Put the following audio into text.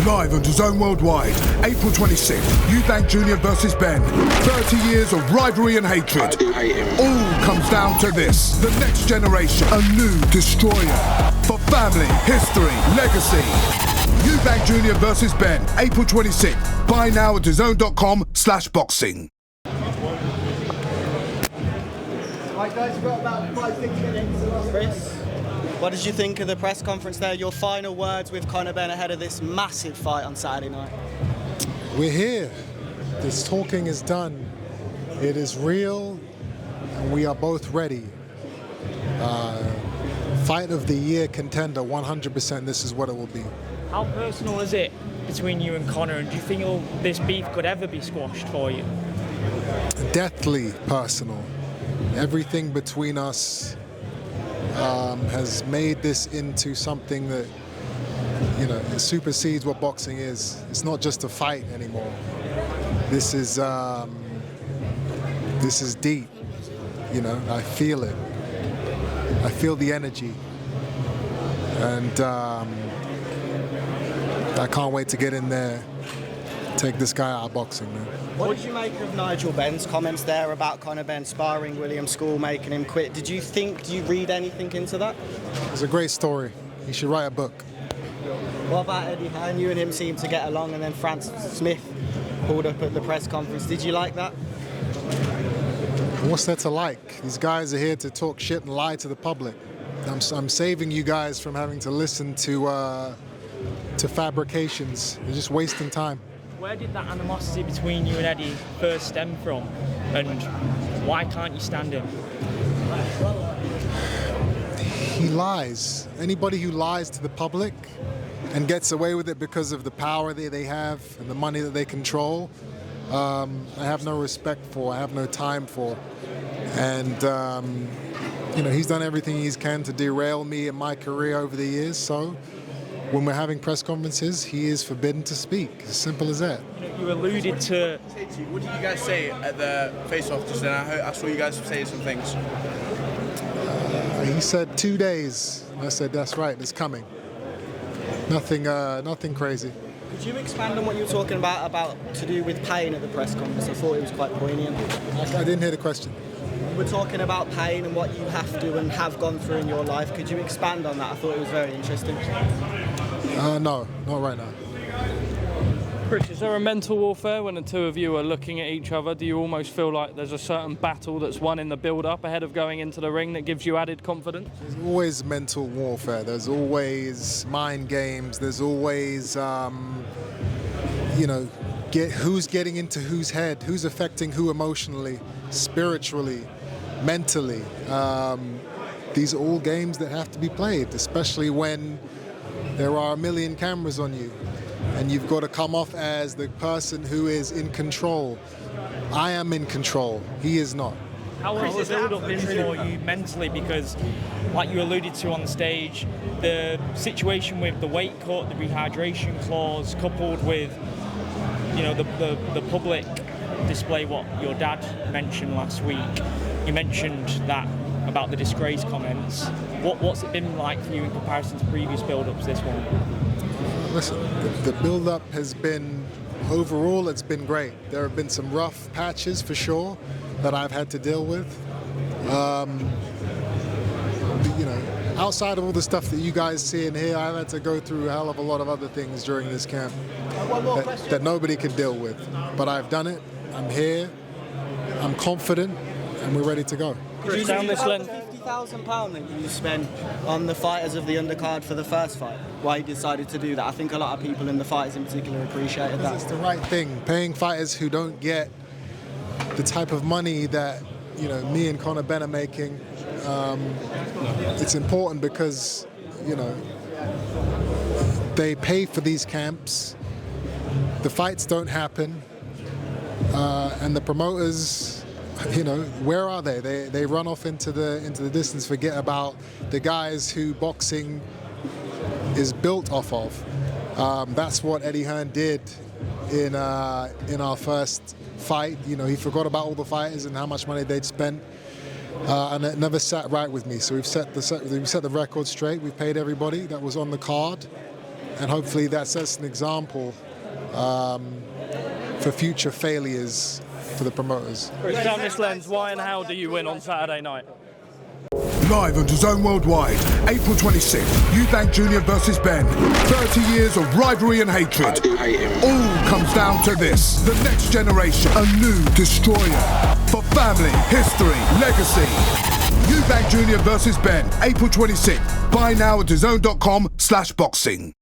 Live on DAZN Worldwide, April 26th, Eubank Jr. versus Benn. 30 years of rivalry and hatred. I do hate him. All comes down to this. The next generation, a new destroyer. For family, history, legacy. Eubank Jr. versus Benn, April 26th. Buy now at DAZN.com/boxing. Right guys, we've got about 5-6 minutes. Chris, what did you think of the press conference there? Your final words with Conor Benn ahead of this massive fight on Saturday night. We're here. This talking is done. It is real, and we are both ready. Fight of the year contender, 100%. This is what it will be. How personal is it between you and Conor, and do you think this beef could ever be squashed for you? Deathly personal. Everything between us has made this into something that, it supersedes what boxing is. It's not just a fight anymore. This is deep. I feel it. I feel the energy, and I can't wait to get in there, take this guy out of boxing, man. What did you make of Nigel Benn's comments there about Conor Benn sparring William School, making him quit? Do you read anything into that? It's a great story. He should write a book. What about Eddie Hearn? You and him seemed to get along, and then Francis Smith pulled up at the press conference. Did you like that? What's there to like? These guys are here to talk shit and lie to the public. I'm saving you guys from having to listen to fabrications. You're just wasting time. Where did that animosity between you and Eddie first stem from, and why can't you stand him? He lies. Anybody who lies to the public and gets away with it because of the power that they have and the money that they control, I have no respect for, I have no time for. And, he's done everything he can to derail me and my career over the years, so when we're having press conferences, he is forbidden to speak. As simple as that. You alluded to... What did you guys say at the face-off just then? I saw you guys say some things. He said 2 days. I said, that's right, it's coming. Nothing crazy. Could you expand on what you were talking about to do with pain at the press conference? I thought it was quite poignant. I didn't hear the question. You were talking about pain and what you have to and have gone through in your life. Could you expand on that? I thought it was very interesting. No, not right now. Chris, is there a mental warfare when the two of you are looking at each other? Do you almost feel like there's a certain battle that's won in the build-up ahead of going into the ring that gives you added confidence? There's always mental warfare. There's always mind games. There's always, who's getting into whose head, who's affecting who emotionally, spiritually, mentally. These are all games that have to be played, especially when there are a million cameras on you and you've got to come off as the person who is in control. I am in control. He is not. How has the build-up been for you mentally? Because, like you alluded to on the stage, the situation with the weight cut, the rehydration clause, coupled with, the public display, what your dad mentioned last week. You mentioned that about the disgrace comments. What's it been like for you in comparison to previous build-ups, this one? Listen, the build-up has been, overall, it's been great. There have been some rough patches, for sure, that I've had to deal with. Outside of all the stuff that you guys see in here, I've had to go through a hell of a lot of other things during this camp that nobody could deal with. But I've done it, I'm here, I'm confident, and we're ready to go. Could you down this length? £50,000 that you spent on the fighters of the undercard for the first fight? Why you decided to do that? I think a lot of people in the fighters in particular appreciated that. It's the right thing. Paying fighters who don't get the type of money that me and Conor Benn are making. It's important because they pay for these camps. The fights don't happen, and the promoters. Where are they? They run off into the distance, forget about the guys who boxing is built off of. That's what Eddie Hearn did in our first fight. He forgot about all the fighters and how much money they'd spent, and it never sat right with me. So we've set the record straight. We've paid everybody that was on the card, and hopefully that sets an example for future failures for the promoters. Down this lens, why and how do you win on Saturday night? Live on DAZN Worldwide, April 26th, Eubank Jr. versus Benn. 30 years of rivalry and hatred. All comes down to this. The next generation, a new destroyer. For family, history, legacy. Eubank Jr. versus Benn, April 26th. Buy now at DAZN.com/boxing.